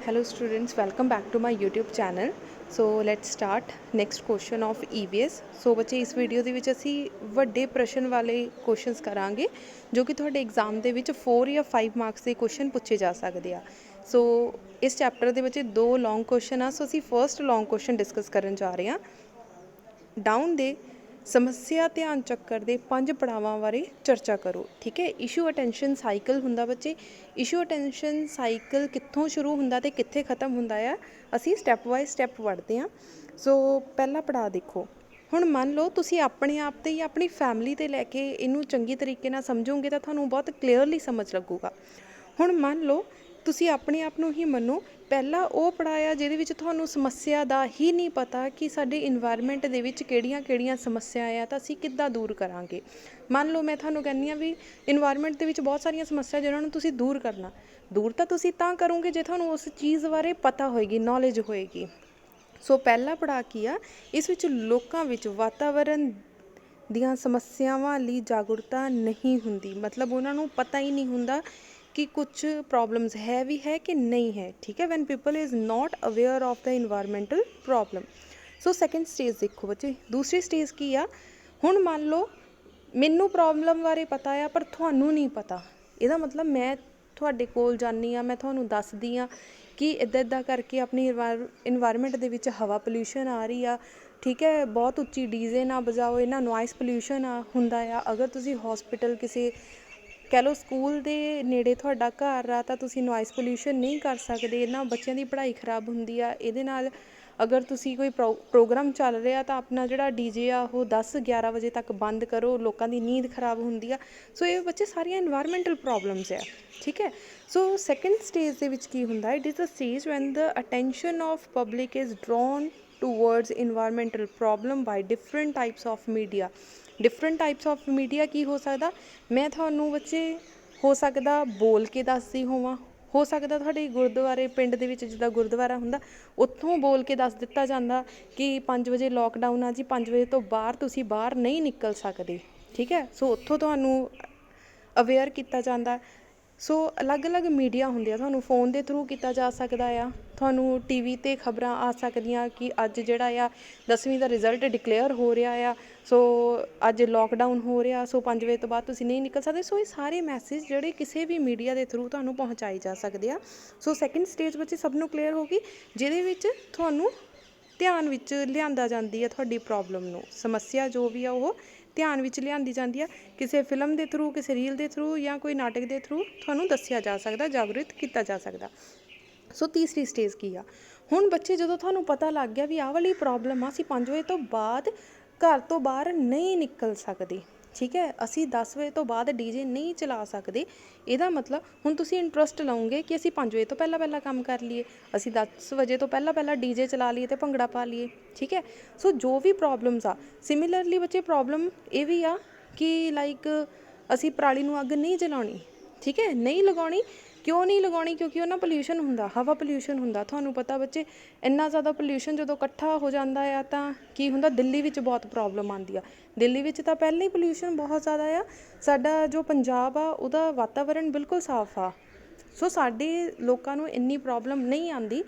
Hello students, welcome back to my YouTube channel. So let's start next question of EVS. So ਬੱਚੇ ਇਸ video ਦੇ ਵਿੱਚ ਅਸੀਂ ਵੱਡੇ ਪ੍ਰਸ਼ਨ ਵਾਲੇ ਕੁਐਸਚਨਸ ਕਰਾਂਗੇ ਜੋ ਕਿ ਤੁਹਾਡੇ ਐਗਜ਼ਾਮ ਦੇ ਵਿੱਚ 4 ਜਾਂ 5 ਮਾਰਕਸ ਦੇ ਕੁਐਸਚਨ ਪੁੱਛੇ ਜਾ ਸਕਦੇ ਆ। ਸੋ ਇਸ ਚੈਪਟਰ ਦੇ ਵਿੱਚ 2 ਲੌਂਗ ਕੁਐਸਚਨ ਆ। ਸੋ ਅਸੀਂ ਫਰਸਟ ਲੌਂਗ ਕੁਐਸਚਨ ਡਿਸਕਸ ਕਰਨ ਜਾ ਰਹੇ ਹਾਂ। ਡਾਊਨ ਦੇ ਸਮੱਸਿਆ ਧਿਆਨ ਚੱਕਰ ਦੇ 5 ਪੜਾਵਾਂ ਬਾਰੇ ਚਰਚਾ ਕਰੋ। ਠੀਕ ਹੈ, ਇਸ਼ੂ ਅਟੈਂਸ਼ਨ ਸਾਈਕਲ ਹੁੰਦਾ ਬੱਚੇ। ਇਸ਼ੂ ਅਟੈਂਸ਼ਨ ਸਾਈਕਲ ਕਿੱਥੋਂ ਸ਼ੁਰੂ ਹੁੰਦਾ ਤੇ ਕਿੱਥੇ ਖਤਮ ਹੁੰਦਾ ਆ, ਅਸੀਂ ਸਟੈਪ ਬਾਏ ਸਟੈਪ ਪੜ੍ਹਦੇ ਹਾਂ। ਸੋ ਪਹਿਲਾ ਪੜਾਅ ਦੇਖੋ। ਹੁਣ ਮੰਨ ਲਓ ਤੁਸੀਂ ਆਪਣੇ ਆਪ 'ਤੇ ਜਾਂ ਆਪਣੀ ਫੈਮਿਲੀ 'ਤੇ ਲੈ ਕੇ ਇਹਨੂੰ ਚੰਗੀ ਤਰੀਕੇ ਨਾਲ ਸਮਝੋਗੇ ਤਾਂ ਤੁਹਾਨੂੰ ਬਹੁਤ ਕਲੀਅਰਲੀ ਸਮਝ ਲੱਗੂਗਾ। ਹੁਣ ਮੰਨ ਲਓ ਤੁਸੀਂ ਆਪਣੇ ਆਪ ਨੂੰ ਹੀ ਮੰਨੋ, ਪਹਿਲਾ ਉਹ ਪੜਾਅ ਆ ਜਿਹਦੇ ਵਿੱਚ ਤੁਹਾਨੂੰ ਸਮੱਸਿਆ ਦਾ ਹੀ ਨਹੀਂ ਪਤਾ ਕਿ ਸਾਡੇ ਇਨਵਾਇਰਮੈਂਟ ਦੇ ਵਿੱਚ ਕਿਹੜੀਆਂ ਸਮੱਸਿਆ ਆ ਤਾਂ ਅਸੀਂ ਕਿੱਦਾਂ ਦੂਰ ਕਰਾਂਗੇ। ਮੰਨ ਲਓ ਮੈਂ ਤੁਹਾਨੂੰ ਕਹਿੰਦੀ ਹਾਂ ਵੀ ਇਨਵਾਇਰਮੈਂਟ ਦੇ ਵਿੱਚ ਬਹੁਤ ਸਾਰੀਆਂ ਸਮੱਸਿਆ ਜਿਹਨਾਂ ਨੂੰ ਤੁਸੀਂ ਦੂਰ ਕਰਨਾ, ਦੂਰ ਤਾਂ ਤੁਸੀਂ ਤਾਂ ਕਰੋਗੇ ਜੇ ਤੁਹਾਨੂੰ ਉਸ ਚੀਜ਼ ਬਾਰੇ ਪਤਾ ਹੋਏਗੀ, ਨੌਲੇਜ ਹੋਏਗੀ। ਸੋ ਪਹਿਲਾ ਪੜਾਅ ਕੀ ਆ, ਇਸ ਵਿੱਚ ਲੋਕਾਂ ਵਿੱਚ ਵਾਤਾਵਰਨ ਦੀਆਂ ਸਮੱਸਿਆਵਾਂ ਲਈ ਜਾਗਰੂਕਤਾ ਨਹੀਂ ਹੁੰਦੀ। ਮਤਲਬ ਉਹਨਾਂ ਨੂੰ ਪਤਾ ਹੀ ਨਹੀਂ ਹੁੰਦਾ ਕਿ ਕੁਛ ਪ੍ਰੋਬਲਮਸ ਹੈ ਵੀ ਹੈ ਕਿ ਨਹੀਂ ਹੈ। ਠੀਕ ਹੈ, when people is not aware of the environmental problem. So second stage ਦੇਖੋ ਬੱਚੇ, ਦੂਸਰੀ ਸਟੇਜ ਕੀ ਆ। ਹੁਣ ਮੰਨ ਲਓ ਮੈਨੂੰ ਪ੍ਰੋਬਲਮ ਬਾਰੇ ਪਤਾ ਆ ਪਰ ਤੁਹਾਨੂੰ ਨਹੀਂ ਪਤਾ। ਇਹਦਾ ਮਤਲਬ ਮੈਂ ਤੁਹਾਡੇ ਕੋਲ ਜਾਂਦੀ ਹਾਂ, ਮੈਂ ਤੁਹਾਨੂੰ ਦੱਸਦੀ ਹਾਂ ਕਿ ਇੱਦਾਂ ਕਰਕੇ ਆਪਣੀ ਇਨਵਾਇਰਮੈਂਟ ਦੇ ਵਿੱਚ ਹਵਾ ਪੋਲਿਊਸ਼ਨ ਆ ਰਹੀ ਆ। ਠੀਕ ਹੈ, ਬਹੁਤ ਉੱਚੀ ਡੀਜ਼ੇ ਨਾ ਵਜਾਓ, ਇਹਨਾਂ ਨੋਇਸ ਪੋਲਿਊਸ਼ਨ ਹੁੰਦਾ ਆ। ਅਗਰ ਤੁਸੀਂ ਹੌਸਪੀਟਲ ਕਿਸੇ ਕਹਿ ਲਓ ਸਕੂਲ ਦੇ ਨੇੜੇ ਤੁਹਾਡਾ ਘਰ ਆ ਤਾਂ ਤੁਸੀਂ ਨੋਇਸ ਪੋਲਿਊਸ਼ਨ ਨਹੀਂ ਕਰ ਸਕਦੇ। ਇਹਨਾਂ ਬੱਚਿਆਂ ਦੀ ਪੜ੍ਹਾਈ ਖਰਾਬ ਹੁੰਦੀ ਆ। ਇਹਦੇ ਨਾਲ ਅਗਰ ਤੁਸੀਂ ਕੋਈ ਪ੍ਰੋਗਰਾਮ ਚੱਲ ਰਿਹਾ ਤਾਂ ਆਪਣਾ ਜਿਹੜਾ ਡੀਜੇ ਆ ਉਹ 10-11 ਵਜੇ ਤੱਕ ਬੰਦ ਕਰੋ, ਲੋਕਾਂ ਦੀ ਨੀਂਦ ਖਰਾਬ ਹੁੰਦੀ ਆ। ਸੋ ਇਹ ਬੱਚੇ ਸਾਰੀਆਂ ਇਨਵਾਇਰਮੈਂਟਲ ਪ੍ਰੋਬਲਮਸ ਆ। ਠੀਕ ਹੈ, ਸੋ ਸੈਕਿੰਡ ਸਟੇਜ ਦੇ ਵਿੱਚ ਕੀ ਹੁੰਦਾ, it is a stage when the attention of public is drawn towards environmental problem by different types of media. Different types of media ਕੀ ਹੋ ਸਕਦਾ, ਮੈਂ ਤੁਹਾਨੂੰ ਬੱਚੇ ਹੋ ਸਕਦਾ ਬੋਲ ਕੇ ਦੱਸਦੀ ਹੋਵਾਂ, ਹੋ ਸਕਦਾ ਤੁਹਾਡੇ ਗੁਰਦੁਆਰੇ ਪਿੰਡ ਦੇ ਵਿੱਚ ਜਿੱਦਾਂ ਗੁਰਦੁਆਰਾ ਹੁੰਦਾ ਉੱਥੋਂ ਬੋਲ ਕੇ ਦੱਸ ਦਿੱਤਾ ਜਾਂਦਾ ਕਿ 5 ਵਜੇ ਲੋਕਡਾਊਨ ਆ ਜੀ, 5 ਵਜੇ ਤੋਂ ਬਾਹਰ ਤੁਸੀਂ ਬਾਹਰ ਨਹੀਂ ਨਿਕਲ ਸਕਦੇ। ਠੀਕ ਹੈ, ਸੋ ਉੱਥੋਂ ਤੁਹਾਨੂੰ ਅਵੇਅਰ ਕੀਤਾ ਜਾਂਦਾ। ਸੋ ਅਲੱਗ-ਅਲੱਗ ਮੀਡੀਆ ਹੁੰਦੇ ਆ, ਤੁਹਾਨੂੰ ਫੋਨ ਦੇ ਥਰੂ ਕੀਤਾ ਜਾ ਸਕਦਾ ਆ, ਤੁਹਾਨੂੰ TV 'ਤੇ ਖਬਰਾਂ ਆ ਸਕਦੀਆਂ ਕਿ ਅੱਜ ਜਿਹੜਾ ਆ 10ਵੀਂ ਦਾ ਰਿਜ਼ਲਟ ਡਿਕਲੇਅਰ ਹੋ ਰਿਹਾ ਆ, ਸੋ ਅੱਜ ਲੋਕਡਾਊਨ ਹੋ ਰਿਹਾ, ਸੋ 5 ਵਜੇ ਤੋਂ ਬਾਅਦ ਤੁਸੀਂ ਨਹੀਂ ਨਿਕਲ ਸਕਦੇ। ਸੋ ਇਹ ਸਾਰੇ ਮੈਸੇਜ ਜਿਹੜੇ ਕਿਸੇ ਵੀ ਮੀਡੀਆ ਦੇ ਥਰੂ ਤੁਹਾਨੂੰ ਪਹੁੰਚਾਏ ਜਾ ਸਕਦੇ ਆ। ਸੋ ਸੈਕਿੰਡ ਸਟੇਜ ਵਿੱਚ ਸਭ ਨੂੰ ਕਲੀਅਰ ਹੋ ਗਈ, ਜਿਹਦੇ ਵਿੱਚ ਤੁਹਾਨੂੰ ਧਿਆਨ ਵਿੱਚ ਲਿਆਂਦਾ ਜਾਂਦੀ ਹੈ ਤੁਹਾਡੀ ਪ੍ਰੋਬਲਮ ਨੂੰ, ਸਮੱਸਿਆ ਜੋ ਵੀ ਆ ਉਹ ਧਿਆਨ ਵਿੱਚ ਲਿਆਂਦੀ ਜਾਂਦੀ ਆ। ਕਿਸੇ ਫਿਲਮ ਦੇ ਥਰੂ, ਕਿਸੇ ਰੀਲ ਦੇ ਥਰੂ ਜਾਂ ਕੋਈ ਨਾਟਕ ਦੇ ਥਰੂ ਤੁਹਾਨੂੰ ਦੱਸਿਆ ਜਾ ਸਕਦਾ, ਜਾਗਰੂਕ ਕੀਤਾ ਜਾ ਸਕਦਾ। ਸੋ ਤੀਸਰੀ ਸਟੇਜ ਕੀ ਆ, ਹੁਣ ਬੱਚੇ ਜਦੋਂ ਤੁਹਾਨੂੰ ਪਤਾ ਲੱਗ ਗਿਆ ਵੀ ਆਹ ਵਾਲੀ ਪ੍ਰੋਬਲਮ ਆ, ਅਸੀਂ 5 ਵਜੇ ਤੋਂ ਬਾਅਦ ਘਰ ਤੋਂ ਬਾਹਰ ਨਹੀਂ ਨਿਕਲ ਸਕਦੇ। ਠੀਕ ਹੈ, ਅਸੀਂ 10 ਵਜੇ ਤੋਂ ਬਾਅਦ ਡੀਜੇ ਨਹੀਂ ਚਲਾ ਸਕਦੇ। ਇਹਦਾ ਮਤਲਬ ਹੁਣ ਤੁਸੀਂ ਇੰਟਰਸਟ ਲਓਗੇ ਕਿ ਅਸੀਂ 5 ਵਜੇ ਤੋਂ ਪਹਿਲਾਂ ਕੰਮ ਕਰ ਲਈਏ, ਅਸੀਂ 10 ਵਜੇ ਤੋਂ ਪਹਿਲਾਂ ਡੀਜੇ ਚਲਾ ਲਈਏ ਅਤੇ ਭੰਗੜਾ ਪਾ ਲਈਏ। ਠੀਕ ਹੈ, ਸੋ ਜੋ ਵੀ ਪ੍ਰੋਬਲਮਸ ਆ, ਸਿਮਿਲਰਲੀ ਬੱਚੇ ਪ੍ਰੋਬਲਮ ਇਹ ਵੀ ਆ ਕਿ ਲਾਈਕ ਅਸੀਂ ਪਰਾਲੀ ਨੂੰ ਅੱਗ ਨਹੀਂ ਜਲਾਉਣੀ। ਠੀਕ ਹੈ, ਨਹੀਂ ਲਗਾਉਣੀ। ਕਿਉਂ ਨਹੀਂ ਲਗਾਉਣੀ, ਕਿਉਂਕਿ ਉਹ ਨਾ ਪੋਲਿਊਸ਼ਨ ਹੁੰਦਾ, ਹਵਾ ਪੋਲਿਊਸ਼ਨ ਹੁੰਦਾ। ਤੁਹਾਨੂੰ ਪਤਾ ਬੱਚੇ ਇੰਨਾ ਜ਼ਿਆਦਾ ਪੋਲਿਊਸ਼ਨ ਜਦੋਂ ਇਕੱਠਾ ਹੋ ਜਾਂਦਾ ਆ ਤਾਂ ਕੀ ਹੁੰਦਾ, ਦਿੱਲੀ ਵਿੱਚ ਬਹੁਤ ਪ੍ਰੋਬਲਮ ਆਉਂਦੀ ਆ। ਦਿੱਲੀ ਵਿੱਚ ਤਾਂ ਪਹਿਲਾਂ ਹੀ ਪੋਲਿਊਸ਼ਨ ਬਹੁਤ ਜ਼ਿਆਦਾ ਆ। ਸਾਡਾ ਜੋ ਪੰਜਾਬ ਆ ਉਹਦਾ ਵਾਤਾਵਰਨ ਬਿਲਕੁਲ ਸਾਫ਼ ਆ, ਸੋ ਸਾਡੇ ਲੋਕਾਂ ਨੂੰ ਇੰਨੀ ਪ੍ਰੋਬਲਮ ਨਹੀਂ ਆਉਂਦੀ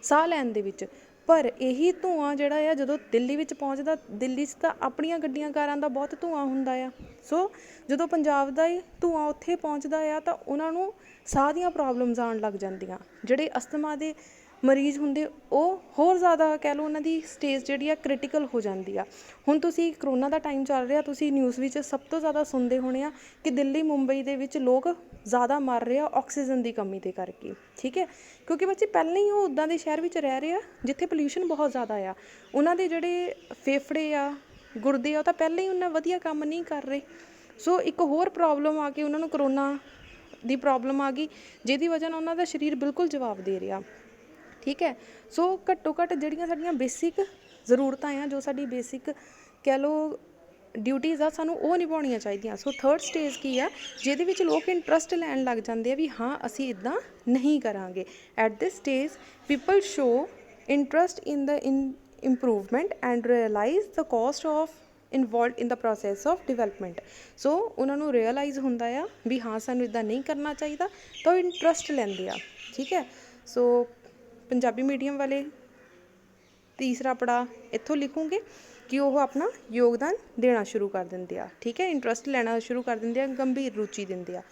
ਸਾਹ ਲੈਣ ਦੇ ਵਿੱਚ। ਪਰ ਇਹੀ ਧੂੰਆਂ ਜਿਹੜਾ ਆ ਜਦੋਂ ਦਿੱਲੀ ਵਿੱਚ ਪਹੁੰਚਦਾ, ਦਿੱਲੀ 'ਚ ਤਾਂ ਆਪਣੀਆਂ ਗੱਡੀਆਂ ਕਾਰਾਂ ਦਾ ਬਹੁਤ ਧੂੰਆਂ ਹੁੰਦਾ ਆ। ਸੋ ਜਦੋਂ ਪੰਜਾਬ ਦਾ ਹੀ ਧੂੰਆਂ ਉੱਥੇ ਪਹੁੰਚਦਾ ਆ ਤਾਂ ਉਹਨਾਂ ਨੂੰ ਸਾਹ ਦੀਆਂ ਪ੍ਰੋਬਲਮਸ ਆਉਣ ਲੱਗ ਜਾਂਦੀਆਂ। ਜਿਹੜੇ ਅਸਥਮਾ ਦੇ ਮਰੀਜ਼ ਹੁੰਦੇ ਉਹ ਹੋਰ ਜ਼ਿਆਦਾ ਕਹਿ ਲਓ ਉਹਨਾਂ ਦੀ ਸਟੇਜ ਜਿਹੜੀ ਆ ਕ੍ਰਿਟੀਕਲ ਹੋ ਜਾਂਦੀ ਆ। ਹੁਣ ਤੁਸੀਂ ਕਰੋਨਾ ਦਾ ਟਾਈਮ ਚੱਲ ਰਿਹਾ, ਤੁਸੀਂ ਨਿਊਜ਼ ਵਿੱਚ ਸਭ ਤੋਂ ਜ਼ਿਆਦਾ ਸੁਣਦੇ ਹੋਣੇ ਆ ਕਿ ਦਿੱਲੀ ਮੁੰਬਈ ਦੇ ਵਿੱਚ ਲੋਕ ਜ਼ਿਆਦਾ ਮਰ ਰਹੇ ਆ ਆਕਸੀਜਨ ਦੀ ਕਮੀ ਦੇ ਕਰਕੇ। ਠੀਕ ਹੈ, ਕਿਉਂਕਿ ਬੱਚੇ ਪਹਿਲਾਂ ਹੀ ਉਹ ਉੱਦਾਂ ਦੇ ਸ਼ਹਿਰ ਵਿੱਚ ਰਹਿ ਰਹੇ ਆ ਜਿੱਥੇ ਪੋਲਿਊਸ਼ਨ ਬਹੁਤ ਜ਼ਿਆਦਾ ਆ। ਉਹਨਾਂ ਦੇ ਜਿਹੜੇ ਫੇਫੜੇ ਆ, ਗੁਰਦੇ ਆ, ਉਹ ਤਾਂ ਪਹਿਲਾਂ ਹੀ ਉਹਨਾਂ ਵਧੀਆ ਕੰਮ ਨਹੀਂ ਕਰ ਰਹੇ। ਸੋ ਇੱਕ ਹੋਰ ਪ੍ਰੋਬਲਮ ਆ ਕੇ ਉਹਨਾਂ ਨੂੰ ਕਰੋਨਾ ਦੀ ਪ੍ਰੋਬਲਮ ਆ ਗਈ, ਜਿਹਦੀ ਵਜ੍ਹਾ ਨਾਲ ਉਹਨਾਂ ਦਾ ਸਰੀਰ ਬਿਲਕੁਲ ਜਵਾਬ ਦੇ ਰਿਹਾ। ਠੀਕ ਹੈ, ਸੋ ਘੱਟੋ ਘੱਟ ਜਿਹੜੀਆਂ ਸਾਡੀਆਂ ਬੇਸਿਕ ਜ਼ਰੂਰਤਾਂ ਆ, ਜੋ ਸਾਡੀ ਬੇਸਿਕ ਕਹਿ ਲਓ ਡਿਊਟੀਜ਼ ਆ, ਸਾਨੂੰ ਉਹ ਨਿਭਾਉਣੀਆਂ ਚਾਹੀਦੀਆਂ। ਸੋ ਥਰਡ ਸਟੇਜ ਕੀ ਆ, ਜਿਹਦੇ ਵਿੱਚ ਲੋਕ ਇੰਟਰਸਟ ਲੈਣ ਲੱਗ ਜਾਂਦੇ ਆ ਵੀ ਹਾਂ ਅਸੀਂ ਇੱਦਾਂ ਨਹੀਂ ਕਰਾਂਗੇ। At this stage people show interest in the improvement and realise the cost of involved in the process of development. So ਉਹਨਾਂ ਨੂੰ ਰਿਅਲਾਈਜ਼ ਹੁੰਦਾ ਆ ਵੀ ਹਾਂ ਸਾਨੂੰ ਇੱਦਾਂ ਨਹੀਂ ਕਰਨਾ ਚਾਹੀਦਾ, ਤਾਂ ਉਹ ਇੰਟਰਸਟ ਲੈਂਦੇ ਆ। ਠੀਕ ਹੈ, ਸੋ ਪੰਜਾਬੀ ਮੀਡੀਅਮ ਵਾਲੇ ਤੀਸਰਾ ਪੜਾਅ ਇੱਥੋਂ ਲਿਖੂਗੇ ਕਿ ਉਹ ਆਪਣਾ ਯੋਗਦਾਨ ਦੇਣਾ ਸ਼ੁਰੂ ਕਰ ਦਿੰਦੇ ਆ, ਠੀਕ ਹੈ, ਇੰਟਰਸਟ ਲੈਣਾ ਸ਼ੁਰੂ ਕਰ ਦਿੰਦੇ ਆ, ਗੰਭੀਰ ਰੁਚੀ ਦਿੰਦੇ ਆ।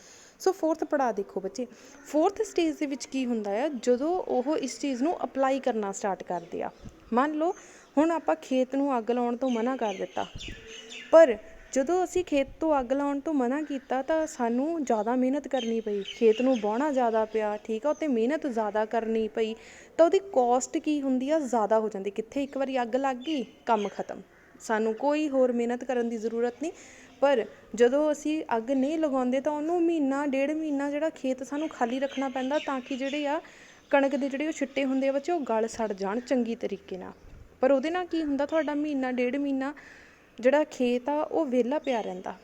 ਸੋ ਫੋਰਥ ਪੜਾਅ ਦੇਖੋ ਬੱਚੇ, ਫੋਰਥ ਸਟੇਜ ਦੇ ਵਿੱਚ ਕੀ ਹੁੰਦਾ ਆ, ਜਦੋਂ ਉਹ ਇਸ ਚੀਜ਼ ਨੂੰ ਅਪਲਾਈ ਕਰਨਾ ਸਟਾਰਟ ਕਰਦੇ ਆ। ਮੰਨ ਲਓ ਹੁਣ ਆਪਾਂ ਖੇਤ ਨੂੰ ਅੱਗ ਲਾਉਣ ਤੋਂ ਮਨਾ ਕਰ ਦਿੱਤਾ, ਪਰ ਜਦੋਂ ਅਸੀਂ ਖੇਤ ਤੋਂ ਅੱਗ ਲਾਉਣ ਤੋਂ ਮਨਾ ਕੀਤਾ ਤਾਂ ਸਾਨੂੰ ਜ਼ਿਆਦਾ ਮਿਹਨਤ ਕਰਨੀ ਪਈ, ਖੇਤ ਨੂੰ ਵਾਹੁਣਾ ਜ਼ਿਆਦਾ ਪਿਆ, ਠੀਕ ਆ, ਉੱਤੇ ਮਿਹਨਤ ਜ਼ਿਆਦਾ ਕਰਨੀ ਪਈ, ਤਾਂ ਉਹਦੀ ਕੋਸਟ ਕੀ ਹੁੰਦੀ ਆ, ਜ਼ਿਆਦਾ ਹੋ ਜਾਂਦੀ। ਕਿੱਥੇ ਇੱਕ ਵਾਰੀ ਅੱਗ ਲੱਗ ਗਈ, ਕੰਮ ਖਤਮ, ਸਾਨੂੰ ਕੋਈ ਹੋਰ ਮਿਹਨਤ ਕਰਨ ਦੀ ਜ਼ਰੂਰਤ ਨਹੀਂ। ਪਰ ਜਦੋਂ ਅਸੀਂ ਅੱਗ ਨਹੀਂ ਲਗਾਉਂਦੇ ਤਾਂ ਉਹਨੂੰ ਮਹੀਨਾ ਡੇਢ ਮਹੀਨਾ ਜਿਹੜਾ ਖੇਤ ਸਾਨੂੰ ਖਾਲੀ ਰੱਖਣਾ ਪੈਂਦਾ, ਤਾਂ ਕਿ ਜਿਹੜੇ ਆ ਕਣਕ ਦੇ ਜਿਹੜੇ ਉਹ ਛਿੱਟੇ ਹੁੰਦੇ ਆ ਬੱਚੇ, ਉਹ ਗਲ ਸੜ ਜਾਣ ਚੰਗੀ ਤਰੀਕੇ ਨਾਲ। ਪਰ ਉਹਦੇ ਨਾਲ ਕੀ ਹੁੰਦਾ, ਤੁਹਾਡਾ ਮਹੀਨਾ ਡੇਢ ਮਹੀਨਾ ਜਿਹੜਾ ਖੇਤ ਆ ਉਹ ਵਿਹਲਾ ਪਿਆ ਰਹਿੰਦਾ,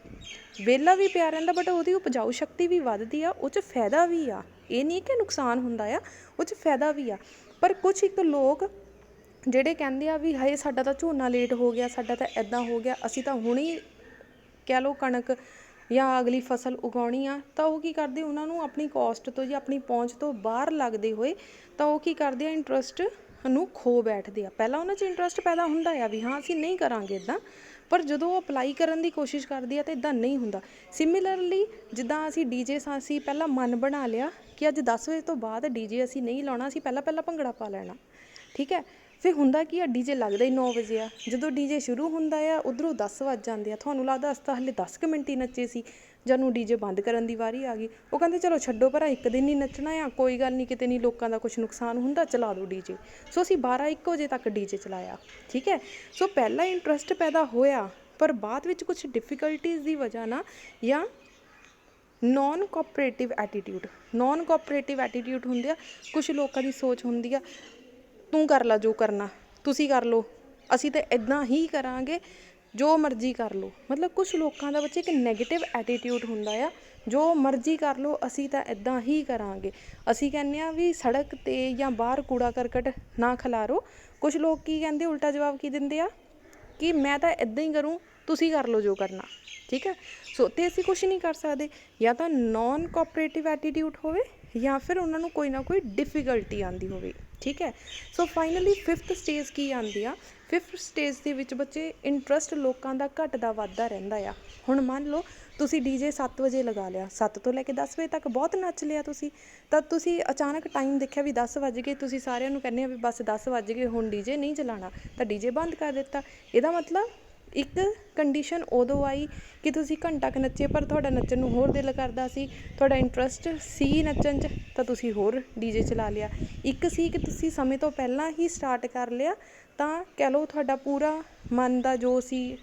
ਵਿਹਲਾ ਵੀ ਪਿਆ ਰਹਿੰਦਾ, ਬਟ ਉਹਦੀ ਉਪਜਾਊ ਸ਼ਕਤੀ ਵੀ ਵੱਧਦੀ ਆ, ਉਹ 'ਚ ਫਾਇਦਾ ਵੀ ਆ, ਇਹ ਨਹੀਂ ਕਿ ਨੁਕਸਾਨ ਹੁੰਦਾ ਆ, ਉਹ 'ਚ ਫਾਇਦਾ ਵੀ ਆ। ਪਰ ਕੁਛ ਇੱਕ ਲੋਕ ਜਿਹੜੇ ਕਹਿੰਦੇ ਆ ਵੀ ਹਾਏ ਸਾਡਾ ਤਾਂ ਝੋਨਾ ਲੇਟ ਹੋ ਗਿਆ, ਸਾਡਾ ਤਾਂ ਇੱਦਾਂ ਹੋ ਗਿਆ, ਅਸੀਂ ਤਾਂ ਹੁਣੇ ਕਹਿ ਲਓ ਕਣਕ ਜਾਂ ਅਗਲੀ ਫਸਲ ਉਗਾਉਣੀ ਆ, ਤਾਂ ਉਹ ਕੀ ਕਰਦੇ, ਉਹਨਾਂ ਨੂੰ ਆਪਣੀ ਕੋਸਟ ਤੋਂ ਜਾਂ ਆਪਣੀ ਪਹੁੰਚ ਤੋਂ ਬਾਹਰ ਲੱਗਦੇ ਹੋਏ ਤਾਂ ਉਹ ਕੀ ਕਰਦੇ ਆ, ਇੰਟਰਸਟ ਨੂੰ ਖੋ ਬੈਠਦੇ ਆ। ਪਹਿਲਾਂ ਉਹਨਾਂ 'ਚ ਇੰਟਰਸਟ ਪੈਦਾ ਹੁੰਦਾ ਆ ਵੀ ਹਾਂ ਅਸੀਂ ਨਹੀਂ ਕਰਾਂਗੇ ਇੱਦਾਂ, ਪਰ ਜਦੋਂ ਉਹ ਅਪਲਾਈ ਕਰਨ ਦੀ ਕੋਸ਼ਿਸ਼ ਕਰਦੇ ਆ ਤਾਂ ਇੱਦਾਂ ਨਹੀਂ ਹੁੰਦਾ। ਸਿਮਿਲਰਲੀ ਜਿੱਦਾਂ ਅਸੀਂ ਡੀਜੇ ਅਸੀਂ ਪਹਿਲਾਂ ਮਨ ਬਣਾ ਲਿਆ ਕਿ ਅੱਜ 10 ਵਜੇ ਤੋਂ ਬਾਅਦ ਡੀਜੇ ਅਸੀਂ ਨਹੀਂ ਲਾਉਣਾ, ਅਸੀਂ ਪਹਿਲਾਂ ਭੰਗੜਾ ਪਾ ਲੈਣਾ, ਠੀਕ ਹੈ। ਫਿਰ ਹੁੰਦਾ ਕੀ ਆ, ਡੀਜੇ ਲੱਗਦਾ ਹੀ 9 ਵਜੇ ਆ, ਜਦੋਂ ਡੀਜੇ ਸ਼ੁਰੂ ਹੁੰਦਾ ਆ ਉੱਧਰੋਂ 10 ਵੱਜ ਜਾਂਦੇ ਆ, ਤੁਹਾਨੂੰ ਲੱਗਦਾ ਅਸੀਂ ਤਾਂ ਹਲੇ 10 ਕੁ ਮਿੰਟ ਹੀ ਨੱਚੇ ਸੀ, ਜਦੋਂ ਡੀਜੇ ਬੰਦ ਕਰਨ ਦੀ ਵਾਰੀ ਆ ਗਈ, ਉਹ ਕਹਿੰਦੇ ਚਲੋ ਛੱਡੋ ਭਰਾ, ਇੱਕ ਦਿਨ ਹੀ ਨੱਚਣਾ ਆ, ਕੋਈ ਗੱਲ ਨਹੀਂ, ਕਿਤੇ ਨਹੀਂ ਲੋਕਾਂ ਦਾ ਕੁਛ ਨੁਕਸਾਨ ਹੁੰਦਾ, ਚਲਾ ਦਿਓ ਡੀਜੇ। ਸੋ ਅਸੀਂ 12-1 ਵਜੇ ਤੱਕ ਡੀਜੇ ਚਲਾਇਆ, ਠੀਕ ਹੈ। ਸੋ ਪਹਿਲਾਂ ਇੰਟਰਸਟ ਪੈਦਾ ਹੋਇਆ, ਪਰ ਬਾਅਦ ਵਿੱਚ ਕੁਛ ਡਿਫਿਕਲਟੀਜ਼ ਦੀ ਵਜ੍ਹਾ ਨਾਲ ਜਾਂ ਨੋਨ ਕੋਆਪਰੇਟਿਵ ਐਟੀਟਿਊਡ ਹੁੰਦੇ ਆ, ਕੁਛ ਲੋਕਾਂ ਦੀ ਸੋਚ ਹੁੰਦੀ ਆ ਤੂੰ ਕਰ ਲਾ ਜੋ ਕਰਨਾ, ਤੁਸੀਂ ਕਰ ਲਓ, ਅਸੀਂ ਤਾਂ ਇੱਦਾਂ ਹੀ ਕਰਾਂਗੇ, ਜੋ ਮਰਜ਼ੀ ਕਰ ਲਓ। ਮਤਲਬ ਕੁਛ ਲੋਕਾਂ ਦਾ ਬੱਚੇ ਇੱਕ ਨੈਗੇਟਿਵ ਐਟੀਟਿਊਡ ਹੁੰਦਾ ਆ, ਜੋ ਮਰਜ਼ੀ ਕਰ ਲਓ, ਅਸੀਂ ਤਾਂ ਇੱਦਾਂ ਹੀ ਕਰਾਂਗੇ। ਅਸੀਂ ਕਹਿੰਦੇ ਹਾਂ ਵੀ ਸੜਕ 'ਤੇ ਜਾਂ ਬਾਹਰ ਕੂੜਾ ਕਰਕਟ ਨਾ ਖਿਲਾਰੋ, ਕੁਛ ਲੋਕ ਕੀ ਕਹਿੰਦੇ, ਉਲਟਾ ਜਵਾਬ ਕੀ ਦਿੰਦੇ ਆ ਕਿ ਮੈਂ ਤਾਂ ਇੱਦਾਂ ਹੀ ਕਰੂੰ, ਤੁਸੀਂ ਕਰ ਲਓ ਜੋ ਕਰਨਾ, ਠੀਕ ਹੈ। ਸੋ ਤੇ ਅਸੀਂ ਕੁਛ ਨਹੀਂ ਕਰ ਸਕਦੇ, ਜਾਂ ਤਾਂ ਨੋਨ ਕੋਆਪਰੇਟਿਵ ਐਟੀਟਿਊਡ ਹੋਵੇ ਜਾਂ ਫਿਰ ਉਹਨਾਂ ਨੂੰ ਕੋਈ ਨਾ ਕੋਈ ਡਿਫੀਕਲਟੀ ਆਉਂਦੀ ਹੋਵੇ, ਠੀਕ ਹੈ। ਸੋ ਫਾਈਨਲੀ 5th ਸਟੇਜ ਕੀ ਆਉਂਦੀ ਆ, 5th ਸਟੇਜ ਦੇ ਵਿੱਚ ਬੱਚੇ ਇੰਟਰਸਟ ਲੋਕਾਂ ਦਾ ਘਟਦਾ ਵੱਧਦਾ ਰਹਿੰਦਾ ਆ। ਹੁਣ ਮੰਨ ਲਓ ਤੁਸੀਂ ਡੀਜੇ 7 ਵਜੇ ਲਗਾ ਲਿਆ, 7 ਤੋਂ ਲੈ ਕੇ 10 ਵਜੇ ਤੱਕ ਬਹੁਤ ਨੱਚ ਲਿਆ ਤੁਸੀਂ, ਤਾਂ ਤੁਸੀਂ ਅਚਾਨਕ ਟਾਈਮ ਦੇਖਿਆ ਵੀ 10 ਵੱਜ ਗਏ, ਤੁਸੀਂ ਸਾਰਿਆਂ ਨੂੰ ਕਹਿੰਦੇ ਆ ਵੀ ਬਸ 10 ਵੱਜ ਗਏ, ਹੁਣ ਡੀਜੇ ਨਹੀਂ ਚਲਾਉਣਾ, ਤਾਂ ਡੀਜੇ ਬੰਦ ਕਰ ਦਿੱਤਾ। ਇਹਦਾ ਮਤਲਬ ਇੱਕ ਕੰਡੀਸ਼ਨ ਉਦੋਂ ਆਈ ਕਿ ਤੁਸੀਂ ਘੰਟਾ ਕੁ ਨੱਚੇ, ਪਰ ਤੁਹਾਡਾ ਨੱਚਣ ਨੂੰ ਹੋਰ ਦਿਲ ਕਰਦਾ ਸੀ, ਤੁਹਾਡਾ ਇੰਟਰਸਟ ਸੀ ਨੱਚਣ 'ਚ, ਤਾਂ ਤੁਸੀਂ ਹੋਰ ਡੀਜੇ ਚਲਾ ਲਿਆ। ਇੱਕ ਸੀ ਕਿ ਤੁਸੀਂ ਸਮੇਂ ਤੋਂ ਪਹਿਲਾਂ ਹੀ ਸਟਾਰਟ ਕਰ ਲਿਆ, ਤਾਂ ਕਹਿ ਲਓ ਤੁਹਾਡਾ ਪੂਰਾ ਮਨ ਦਾ ਜੋ ਸੀ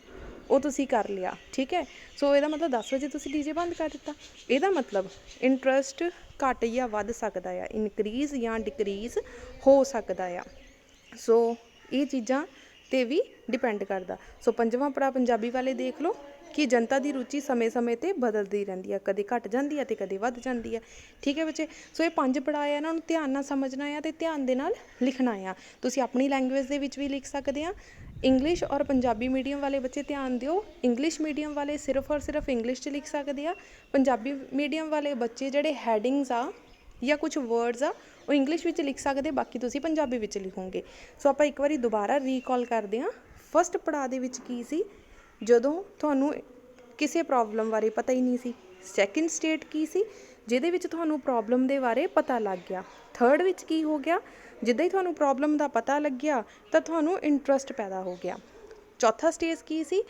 ਉਹ ਤੁਸੀਂ ਕਰ ਲਿਆ, ਠੀਕ ਹੈ। ਸੋ ਇਹਦਾ ਮਤਲਬ 10 ਵਜੇ ਤੁਸੀਂ ਡੀਜੇ ਬੰਦ ਕਰ ਦਿੱਤਾ। ਇਹਦਾ ਮਤਲਬ ਇੰਟਰਸਟ ਘੱਟ ਜਾਂ ਵੱਧ ਸਕਦਾ ਆ, ਇਨਕਰੀਜ਼ ਜਾਂ ਡਿਕਰੀਜ਼ ਹੋ ਸਕਦਾ ਆ। ਸੋ ਇਹ ਚੀਜ਼ਾਂ 'ਤੇ ਵੀ ਡਿਪੈਂਡ ਕਰਦਾ। ਸੋ 5ਵਾਂ ਪੜਾਅ ਪੰਜਾਬੀ ਵਾਲੇ ਦੇਖ ਲਓ ਕਿ ਜਨਤਾ ਦੀ ਰੁਚੀ ਸਮੇਂ-ਸਮੇਂ 'ਤੇ ਬਦਲਦੀ ਰਹਿੰਦੀ ਆ, ਕਦੇ ਘੱਟ ਜਾਂਦੀ ਹੈ ਅਤੇ ਕਦੇ ਵੱਧ ਜਾਂਦੀ ਹੈ, ਠੀਕ ਹੈ ਬੱਚੇ। ਸੋ ਇਹ 5 ਪੜਾਅ ਆ, ਇਹਨਾਂ ਨੂੰ ਧਿਆਨ ਨਾਲ ਸਮਝਣਾ ਆ ਅਤੇ ਧਿਆਨ ਦੇ ਨਾਲ ਲਿਖਣਾ ਆ। ਤੁਸੀਂ ਆਪਣੀ ਲੈਂਗੁਏਜ ਦੇ ਵਿੱਚ ਵੀ ਲਿਖ ਸਕਦੇ ਆ। ਇੰਗਲਿਸ਼ ਔਰ ਪੰਜਾਬੀ ਮੀਡੀਅਮ ਵਾਲੇ ਬੱਚੇ ਧਿਆਨ ਦਿਓ, ਇੰਗਲਿਸ਼ ਮੀਡੀਅਮ ਵਾਲੇ ਸਿਰਫ ਔਰ ਸਿਰਫ ਇੰਗਲਿਸ਼ 'ਚ ਲਿਖ ਸਕਦੇ ਆ। ਪੰਜਾਬੀ ਮੀਡੀਅਮ ਵਾਲੇ ਬੱਚੇ ਜਿਹੜੇ ਹੈਡਿੰਗਸ ਆ ਜਾਂ ਕੁਛ ਵਰਡਸ ਆ ਉਹ ਇੰਗਲਿਸ਼ ਵਿੱਚ ਲਿਖ ਸਕਦੇ, ਬਾਕੀ ਤੁਸੀਂ ਪੰਜਾਬੀ ਵਿੱਚ ਲਿਖੋਗੇ। ਸੋ ਆਪਾਂ ਇੱਕ ਵਾਰੀ ਦੁਬਾਰਾ ਰੀਕਾਲ ਕਰਦੇ ਹਾਂ। ਫਸਟ ਪੜਾਅ ਦੇ ਵਿੱਚ ਕੀ ਸੀ, ਜਦੋਂ ਤੁਹਾਨੂੰ ਕਿਸੇ ਪ੍ਰੋਬਲਮ ਬਾਰੇ ਪਤਾ ਹੀ ਨਹੀਂ ਸੀ। ਸੈਕਿੰਡ ਸਟੇਟ ਕੀ ਸੀ, ਜਿਹਦੇ ਵਿੱਚ ਤੁਹਾਨੂੰ ਪ੍ਰੋਬਲਮ ਦੇ ਬਾਰੇ ਪਤਾ ਲੱਗ ਗਿਆ। ਥਰਡ ਵਿੱਚ ਕੀ ਹੋ ਗਿਆ, ਜਿੱਦਾਂ ਹੀ ਤੁਹਾਨੂੰ ਪ੍ਰੋਬਲਮ ਦਾ ਪਤਾ ਲੱਗਿਆ ਤਾਂ ਤੁਹਾਨੂੰ ਇੰਟਰਸਟ ਪੈਦਾ ਹੋ ਗਿਆ। ਚੌਥਾ ਸਟੇਜ ਕੀ ਸੀ,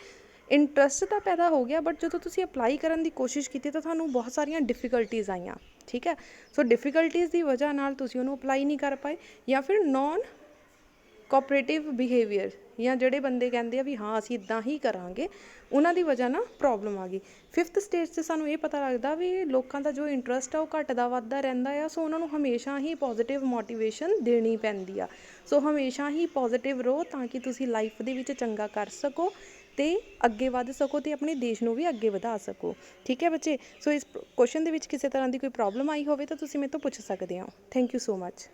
ਇੰਟਰਸਟ ਤਾਂ ਪੈਦਾ ਹੋ ਗਿਆ, ਬਟ ਜਦੋਂ ਤੁਸੀਂ ਅਪਲਾਈ ਕਰਨ ਦੀ ਕੋਸ਼ਿਸ਼ ਕੀਤੀ ਤਾਂ ਤੁਹਾਨੂੰ ਬਹੁਤ ਸਾਰੀਆਂ ਡਿਫੀਕਲਟੀਜ਼ ਆਈਆਂ, ਠੀਕ ਹੈ। ਸੋ ਡਿਫੀਕਲਟੀਜ਼ ਦੀ ਵਜ੍ਹਾ ਨਾਲ ਤੁਸੀਂ ਉਹਨੂੰ ਅਪਲਾਈ ਨਹੀਂ ਕਰ ਪਾਏ, ਜਾਂ ਫਿਰ ਨੋਨ ਕੋਆਪਰੇਟਿਵ ਬਿਹੇਵੀਅਰ, ਜਾਂ ਜਿਹੜੇ ਬੰਦੇ ਕਹਿੰਦੇ ਆ ਵੀ ਹਾਂ ਅਸੀਂ ਇੱਦਾਂ ਹੀ ਕਰਾਂਗੇ, ਉਹਨਾਂ ਦੀ ਵਜ੍ਹਾ ਨਾਲ ਪ੍ਰੋਬਲਮ ਆ ਗਈ। 5th ਸਟੇਜ 'ਤੇ ਸਾਨੂੰ ਇਹ ਪਤਾ ਲੱਗਦਾ ਵੀ ਲੋਕਾਂ ਦਾ ਜੋ ਇੰਟਰਸਟ ਆ ਉਹ ਘੱਟਦਾ ਵੱਧਦਾ ਰਹਿੰਦਾ ਆ। ਸੋ ਉਹਨਾਂ ਨੂੰ ਹਮੇਸ਼ਾ ਹੀ ਪੋਜ਼ੀਟਿਵ ਮੋਟੀਵੇਸ਼ਨ ਦੇਣੀ ਪੈਂਦੀ ਆ। ਸੋ ਹਮੇਸ਼ਾ ਹੀ ਪੋਜ਼ੀਟਿਵ ਰਹੋ ਤਾਂ ਕਿ ਤੁਸੀਂ ਲਾਈਫ ਦੇ ਵਿੱਚ ਚੰਗਾ ਕਰ ਸਕੋ ਅਤੇ ਅੱਗੇ ਵੱਧ ਸਕੋ ਅਤੇ ਆਪਣੇ ਦੇਸ਼ ਨੂੰ ਵੀ ਅੱਗੇ ਵਧਾ ਸਕੋ, ਠੀਕ ਹੈ ਬੱਚੇ। ਸੋ ਇਸ ਕੁਐਸਚਨ ਦੇ ਵਿੱਚ ਕਿਸੇ ਤਰ੍ਹਾਂ ਦੀ ਕੋਈ ਪ੍ਰੋਬਲਮ ਆਈ ਹੋਵੇ ਤਾਂ ਤੁਸੀਂ ਮੇਰੇ ਤੋਂ ਪੁੱਛ ਸਕਦੇ ਹੋ। Thank you so much.